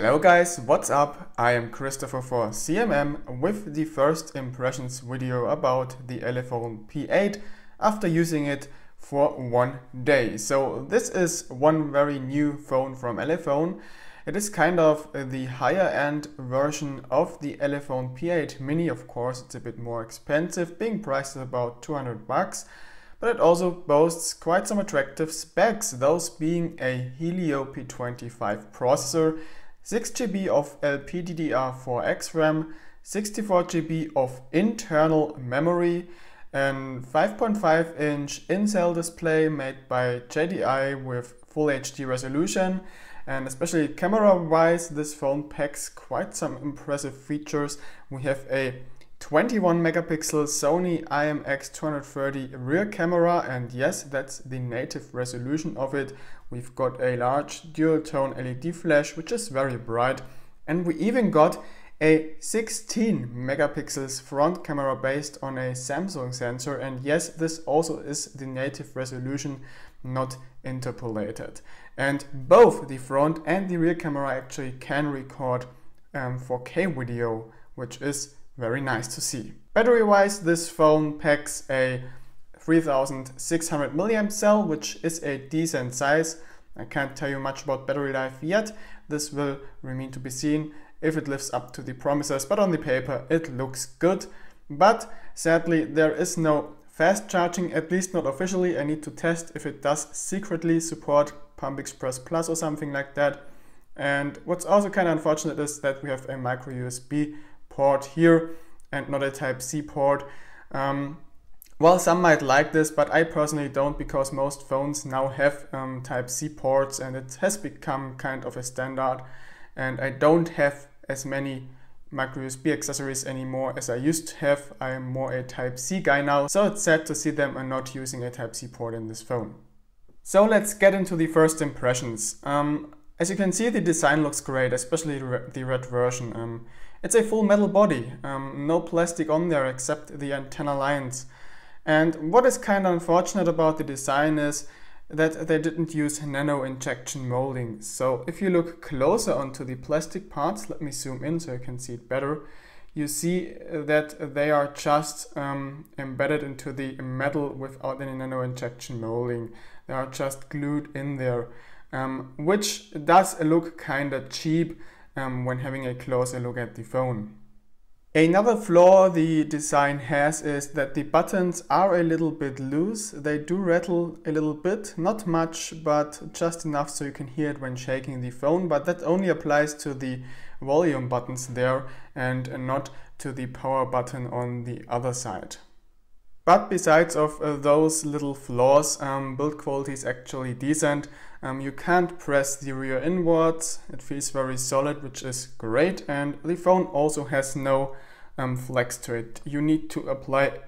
Hello guys, what's up? I am Christopher for CMM with the first impressions video about the Elephone P8 after using it for 1 day. So this is one very new phone from Elephone. It is kind of the higher end version of the Elephone P8 Mini. Of course, it's a bit more expensive, being priced at about 200 bucks. But it also boasts quite some attractive specs, those being a Helio P25 processor, 6GB of LPDDR4X RAM, 64GB of internal memory, and 5.5-inch in-cell display made by JDI with Full HD resolution. And especially camera-wise, this phone packs quite some impressive features. We have a 21 megapixel Sony IMX230 rear camera, and yes, that's the native resolution of it. We've got a large dual-tone LED flash, which is very bright, and we even got a 16 megapixels front camera based on a Samsung sensor, and yes, this also is the native resolution, not interpolated. And both the front and the rear camera actually can record 4K video, which is very nice to see. Battery wise, this phone packs a 3600 mAh cell, which is a decent size. I can't tell you much about battery life yet. This will remain to be seen if it lives up to the promises, but on the paper it looks good. But sadly there is no fast charging, at least not officially. I need to test if it does secretly support Pump Express Plus or something like that. And what's also kind of unfortunate is that we have a micro USB port here and not a Type-C port. Well, some might like this, but I personally don't, because most phones now have Type-C ports and it has become kind of a standard, and I don't have as many micro USB accessories anymore as I used to have. I am more a Type-C guy now, so it's sad to see them not using a Type-C port in this phone. So let's get into the first impressions. As you can see, the design looks great, especially the red version. It's a full metal body, no plastic on there except the antenna lines. And what is kind of unfortunate about the design is that they didn't use nano injection molding. So if you look closer onto the plastic parts, let me zoom in so you can see it better, you see that they are just embedded into the metal without any nano injection molding. They are just glued in there, which does look kind of cheap when having a closer look at the phone. Another flaw the design has is that the buttons are a little bit loose. They do rattle a little bit, not much, but just enough so you can hear it when shaking the phone, but that only applies to the volume buttons there and not to the power button on the other side. But besides of those little flaws, build quality is actually decent. You can't press the rear inwards, it feels very solid, which is great, and the phone also has no flex to it. You need to apply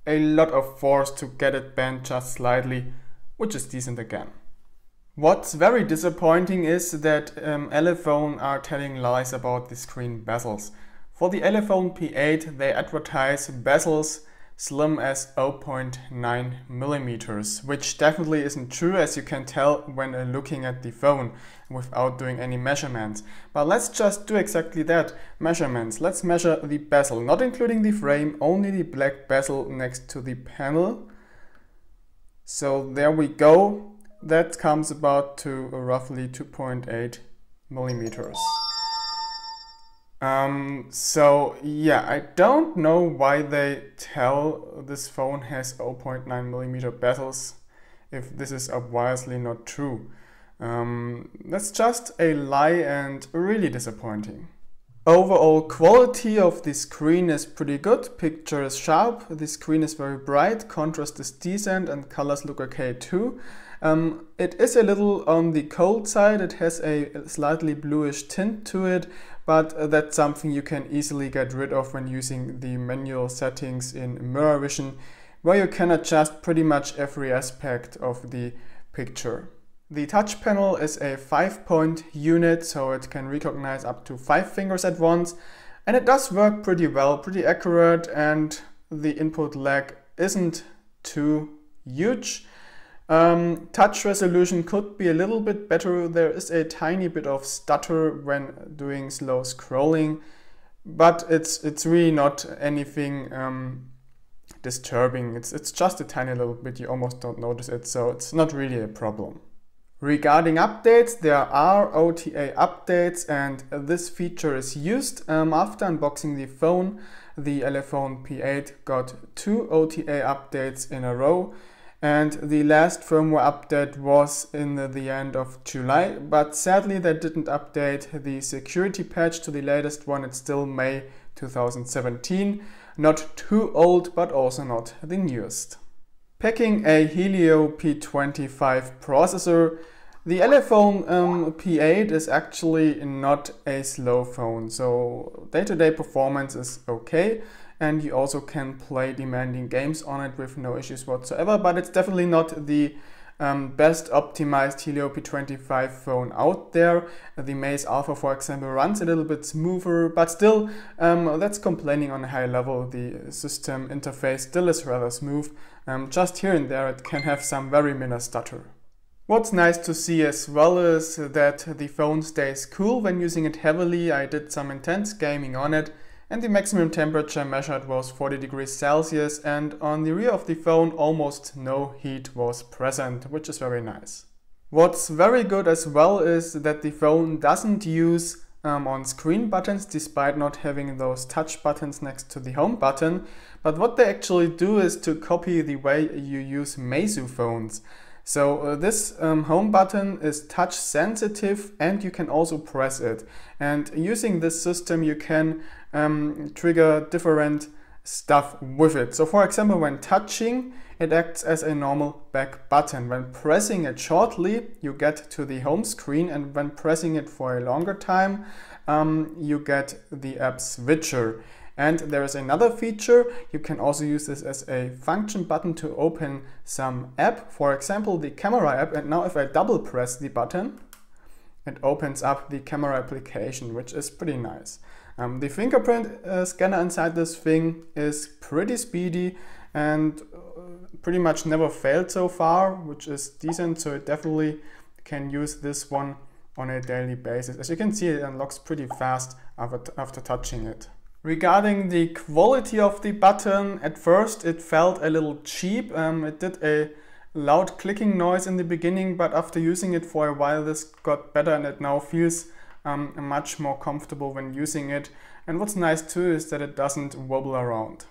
a lot of force to get it bent just slightly, which is decent again. What's very disappointing is that Elephone are telling lies about the screen bezels. For the Elephone P8 they advertise bezels slim as 0.9 millimeters, which definitely isn't true, as you can tell when looking at the phone without doing any measurements. But let's just do exactly that, measurements. Let's measure the bezel, not including the frame, only the black bezel next to the panel. So there we go. That comes about to roughly 2.8 millimeters. So yeah, I don't know why they tell this phone has 0.9 millimeter bezels if this is obviously not true. That's just a lie and really disappointing. Overall quality of the screen is pretty good, picture is sharp, the screen is very bright, contrast is decent and colors look okay too. It is a little on the cold side, it has a slightly bluish tint to it, but that's something you can easily get rid of when using the manual settings in Mirror Vision, where you can adjust pretty much every aspect of the picture. The touch panel is a 5-point unit, so it can recognize up to 5 fingers at once, and it does work pretty well, pretty accurate, and the input lag isn't too huge. Touch resolution could be a little bit better. There is a tiny bit of stutter when doing slow scrolling, but it's really not anything disturbing. It's just a tiny little bit, you almost don't notice it, so it's not really a problem. Regarding updates, there are OTA updates, and this feature is used. After unboxing the phone, the Elephone P8 got 2 OTA updates in a row, and the last firmware update was in the end of July, but sadly they didn't update the security patch to the latest one. It's still May 2017. Not too old, but also not the newest. Packing a Helio P25 processor, the Elephone P8 is actually not a slow phone, so day-to-day performance is okay, and you also can play demanding games on it with no issues whatsoever, but it's definitely not the best optimized Helio P25 phone out there. The Maze Alpha, for example, runs a little bit smoother, but still that's complaining on a high level. The system interface still is rather smooth. Just here and there it can have some very minor stutter. What's nice to see as well is that the phone stays cool when using it heavily. I did some intense gaming on it, and the maximum temperature measured was 40 degrees Celsius, and on the rear of the phone almost no heat was present, which is very nice. What's very good as well is that the phone doesn't use on-screen buttons, despite not having those touch buttons next to the home button, but what they actually do is to copy the way you use Meizu phones. So this home button is touch sensitive, and you can also press it. And using this system you can trigger different stuff with it. So for example, when touching, it acts as a normal back button. When pressing it shortly, you get to the home screen, and when pressing it for a longer time, you get the app switcher. And there is another feature, you can also use this as a function button to open some app, for example the camera app, and now if I double press the button, it opens up the camera application, which is pretty nice. The fingerprint scanner inside this thing is pretty speedy and pretty much never failed so far, which is decent, so it definitely can use this one on a daily basis. As you can see, it unlocks pretty fast after touching it. Regarding the quality of the button, at first it felt a little cheap. It did a loud clicking noise in the beginning, but after using it for a while this got better, and it now feels much more comfortable when using it. And what's nice too is that it doesn't wobble around.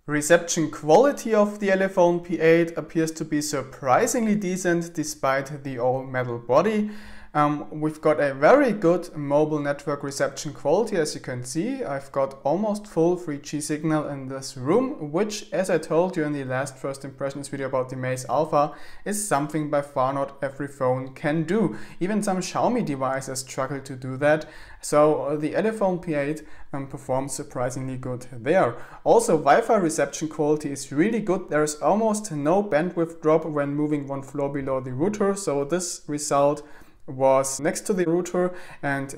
Reception quality of the Elephone P8 appears to be surprisingly decent despite the all metal body. We've got a very good mobile network reception quality. As you can see, I've got almost full 3G signal in this room, which, as I told you in the last first impressions video about the Maze Alpha, is something by far not every phone can do. Even some Xiaomi devices struggle to do that. So the Elephone P8 performs surprisingly good there. Also, Wi-Fi reception quality is really good. There is almost no bandwidth drop when moving one floor below the router. So this result was next to the router, and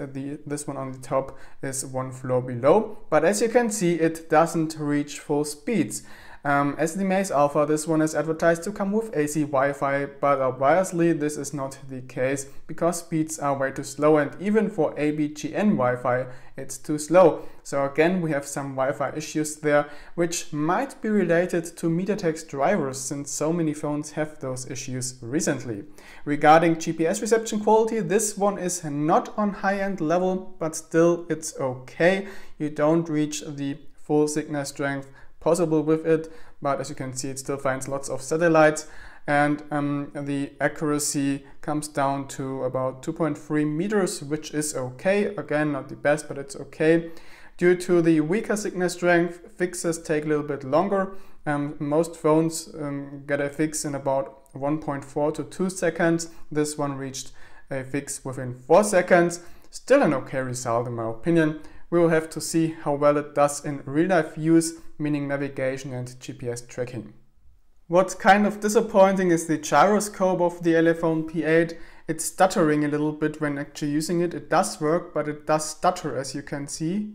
this one on the top is one floor below. But as you can see, it doesn't reach full speeds. As the Maze Alpha, this one is advertised to come with AC Wi-Fi, but obviously this is not the case because speeds are way too slow, and even for ABGN Wi-Fi it's too slow. So again, we have some Wi-Fi issues there, which might be related to MediaTek's drivers, since so many phones have those issues recently. Regarding GPS reception quality, this one is not on high-end level, but still it's okay. You don't reach the full signal strength possible with it, but as you can see, it still finds lots of satellites, and the accuracy comes down to about 2.3 meters, which is okay. Again, not the best, but it's okay. Due to the weaker signal strength, fixes take a little bit longer. Most phones get a fix in about 1.4 to 2 seconds. This one reached a fix within 4 seconds. Still an okay result in my opinion. We will have to see how well it does in real-life use, meaning navigation and GPS tracking. What's kind of disappointing is the gyroscope of the Elephone P8. It's stuttering a little bit when actually using it. It does work, but it does stutter, as you can see,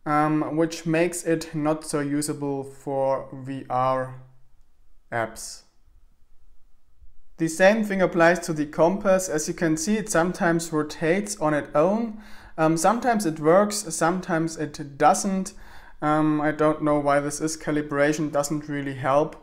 which makes it not so usable for VR apps. The same thing applies to the compass. As you can see, it sometimes rotates on its own. Sometimes it works, sometimes it doesn't. I don't know why this is. Calibration doesn't really help.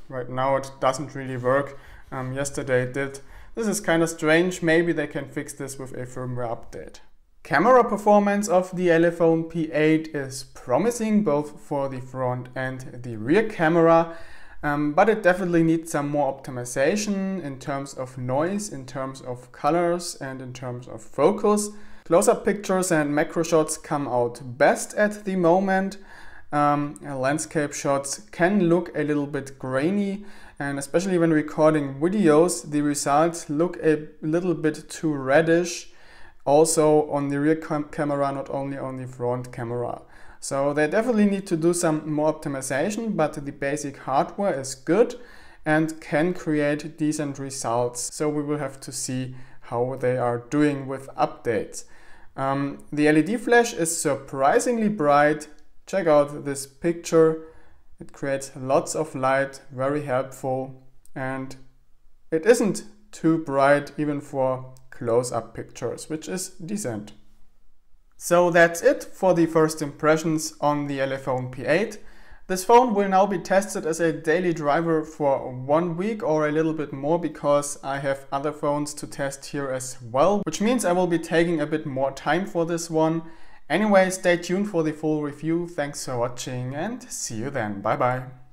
Right now it doesn't really work. Yesterday it did. This is kind of strange. Maybe they can fix this with a firmware update. Camera performance of the Elephone P8 is promising both for the front and the rear camera. But it definitely needs some more optimization in terms of noise, in terms of colors and in terms of focus. Close-up pictures and macro shots come out best at the moment. Landscape shots can look a little bit grainy, and especially when recording videos, the results look a little bit too reddish. Also on the rear camera, not only on the front camera. So they definitely need to do some more optimization, but the basic hardware is good and can create decent results. So we will have to see how they are doing with updates. The LED flash is surprisingly bright. Check out this picture. It creates lots of light, very helpful, and it isn't too bright even for close-up pictures, which is decent. So that's it for the first impressions on the Elephone P8. This phone will now be tested as a daily driver for 1 week or a little bit more, because I have other phones to test here as well, which means I will be taking a bit more time for this one. Anyway, stay tuned for the full review. Thanks for watching and see you then. Bye bye.